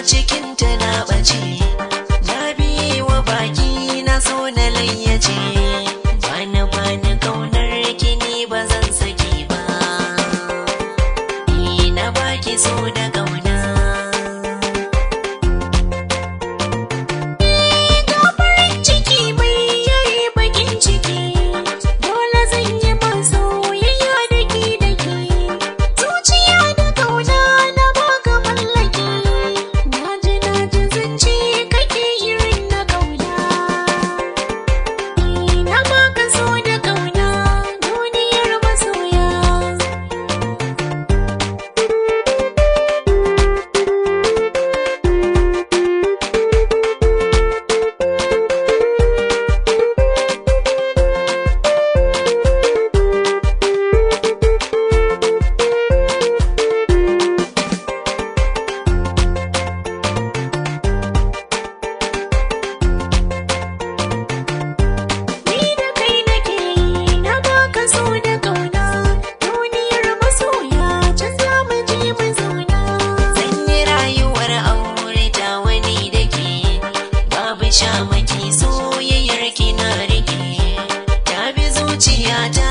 cikin ta na ɓace, na biye wa baki na so na layyace, bani kaunar ki ni ba zan saki ba, ni na baki so da kauna. Ga farin ciki mai yayi bakin ciki, dole zan yi man soyayya da ke, zuciya da kauna na baka mallaki, na ji zance kake irin na kauna, ni na baka so da kauna duniyar masoya. Ni da kai nake yi, na baka so da kauna duniyar masoya, can za mu je mu zauna. Zan yi rayuwar aure ta wani da ke, babu shamaki soyayyar ki na rike, ta bi zuciya ta